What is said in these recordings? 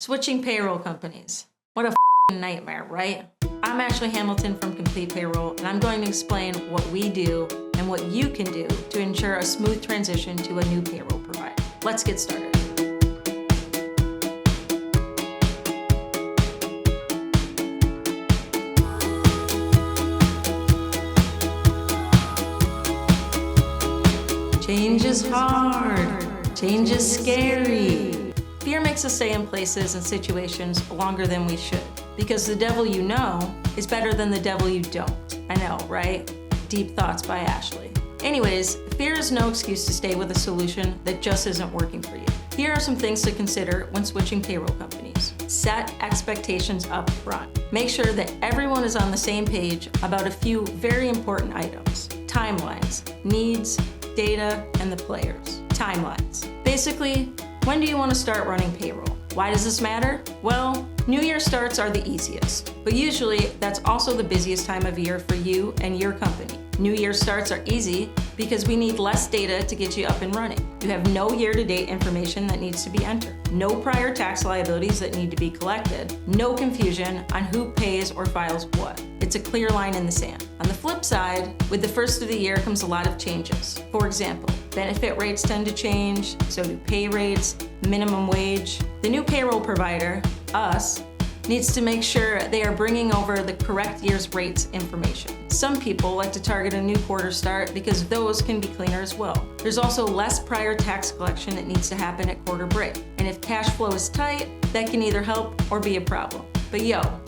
Switching payroll companies. What a nightmare, right? I'm Ashley Hamilton from Complete Payroll, and I'm going to explain what we do and what you can do to ensure a smooth transition to a new payroll provider. Let's get started. Change is hard. Change is scary. Fear makes us stay in places and situations longer than we should, because the devil you know is better than the devil you don't. I know, right? Deep thoughts by Ashley. Anyways, fear is no excuse to stay with a solution that just isn't working for you. Here are some things to consider when switching payroll companies. Set expectations up front. Make sure that everyone is on the same page about a few very important items: timelines, needs, data, and the players. Timelines. Basically, when do you want to start running payroll? Why does this matter? Well, New Year starts are the easiest, but usually that's also the busiest time of year for you and your company. New Year starts are easy because we need less data to get you up and running. You have no year-to-date information that needs to be entered, no prior tax liabilities that need to be collected, no confusion on who pays or files what. It's a clear line in the sand. On the flip side, with the first of the year comes a lot of changes. For example, benefit rates tend to change, so do pay rates, minimum wage. The new payroll provider, us, needs to make sure they are bringing over the correct year's rates information. Some people like to target a new quarter start because those can be cleaner as well. There's also less prior tax collection that needs to happen at quarter break. And if cash flow is tight, that can either help or be a problem. But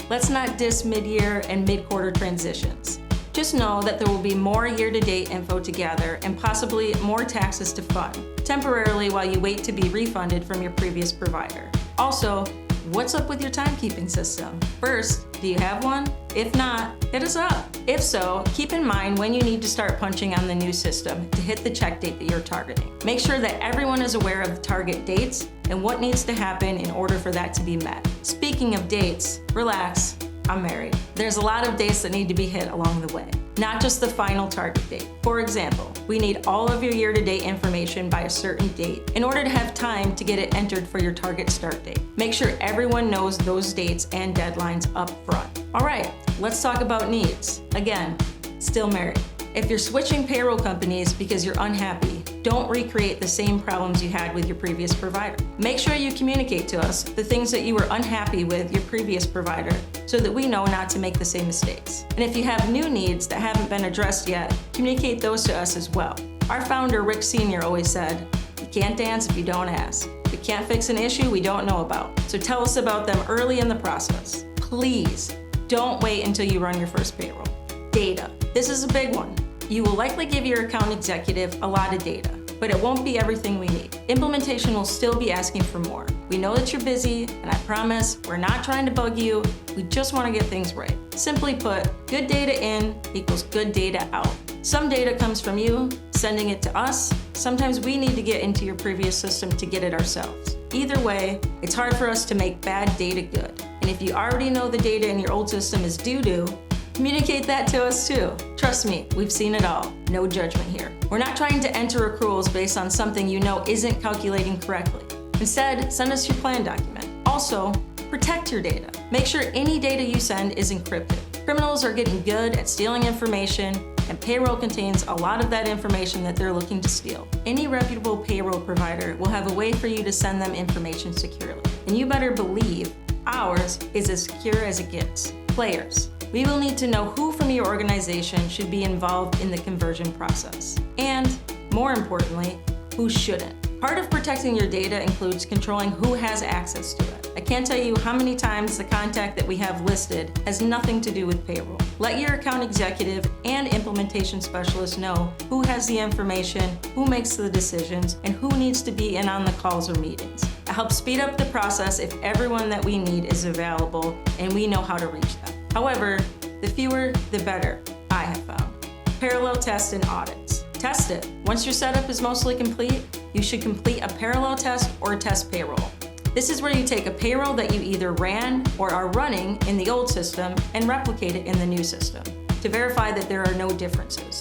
let's not diss mid-year and mid-quarter transitions. Just know that there will be more year-to-date info to gather and possibly more taxes to fund, temporarily while you wait to be refunded from your previous provider. Also, what's up with your timekeeping system? First, do you have one? If not, hit us up. If so, keep in mind when you need to start punching on the new system to hit the check date that you're targeting. Make sure that everyone is aware of the target dates and what needs to happen in order for that to be met. Speaking of dates, relax, I'm married. There's a lot of dates that need to be hit along the way, not just the final target date. For example, we need all of your year-to-date information by a certain date in order to have time to get it entered for your target start date. Make sure everyone knows those dates and deadlines up front. All right, let's talk about needs. Again, still married. If you're switching payroll companies because you're unhappy, don't recreate the same problems you had with your previous provider. Make sure you communicate to us the things that you were unhappy with your previous provider so that we know not to make the same mistakes. And if you have new needs that haven't been addressed yet, communicate those to us as well. Our founder, Rick Sr., always said, "You can't dance if you don't ask. We can't fix an issue we don't know about. So tell us about them early in the process. Please don't wait until you run your first payroll." Data. This is a big one. You will likely give your account executive a lot of data, but it won't be everything we need. Implementation will still be asking for more. We know that you're busy, and I promise we're not trying to bug you. We just want to get things right. Simply put, good data in equals good data out. Some data comes from you, sending it to us. Sometimes we need to get into your previous system to get it ourselves. Either way, it's hard for us to make bad data good. And if you already know the data in your old system is due-to, communicate that to us too. Trust me, we've seen it all. No judgment here. We're not trying to enter accruals based on something you know isn't calculating correctly. Instead, send us your plan document. Also, protect your data. Make sure any data you send is encrypted. Criminals are getting good at stealing information, and payroll contains a lot of that information that they're looking to steal. Any reputable payroll provider will have a way for you to send them information securely. And you better believe ours is as secure as it gets. Players. We will need to know who from your organization should be involved in the conversion process. And, more importantly, who shouldn't. Part of protecting your data includes controlling who has access to it. I can't tell you how many times the contact that we have listed has nothing to do with payroll. Let your account executive and implementation specialist know who has the information, who makes the decisions, and who needs to be in on the calls or meetings. It helps speed up the process if everyone that we need is available and we know how to reach them. However, the fewer, the better, I have found. Parallel test and audits. Test it. Once your setup is mostly complete, you should complete a parallel test or test payroll. This is where you take a payroll that you either ran or are running in the old system and replicate it in the new system to verify that there are no differences.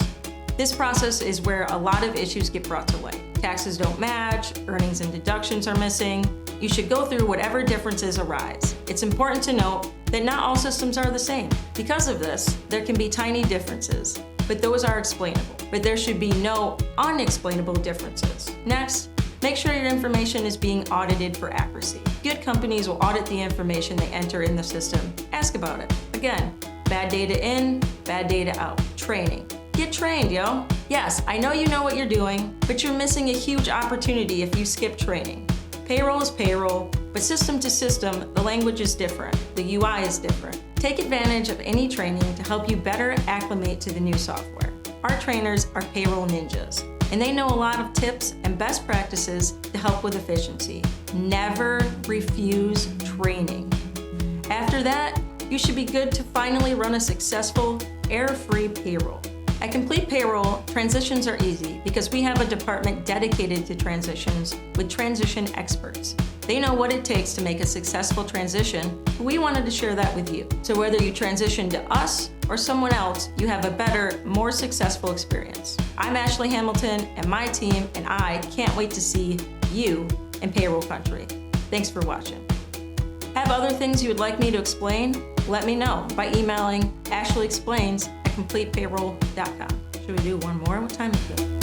This process is where a lot of issues get brought to light. Taxes don't match, earnings and deductions are missing, you should go through whatever differences arise. It's important to note that not all systems are the same. Because of this, there can be tiny differences, but those are explainable. But there should be no unexplainable differences. Next, make sure your information is being audited for accuracy. Good companies will audit the information they enter in the system. Ask about it. Again, bad data in, bad data out. Training. Get trained, yo. Yes, I know you know what you're doing, but you're missing a huge opportunity if you skip training. Payroll is payroll, but system to system, the language is different. The UI is different. Take advantage of any training to help you better acclimate to the new software. Our trainers are payroll ninjas, and they know a lot of tips and best practices to help with efficiency. Never refuse training. After that, you should be good to finally run a successful, error-free payroll. At Complete Payroll, transitions are easy because we have a department dedicated to transitions with transition experts. They know what it takes to make a successful transition, but we wanted to share that with you. So whether you transition to us or someone else, you have a better, more successful experience. I'm Ashley Hamilton, and my team and I can't wait to see you in Payroll Country. Thanks for watching. Have other things you would like me to explain? Let me know by emailing ashleyexplains@completepayroll.com. Should we do one more? What time is it?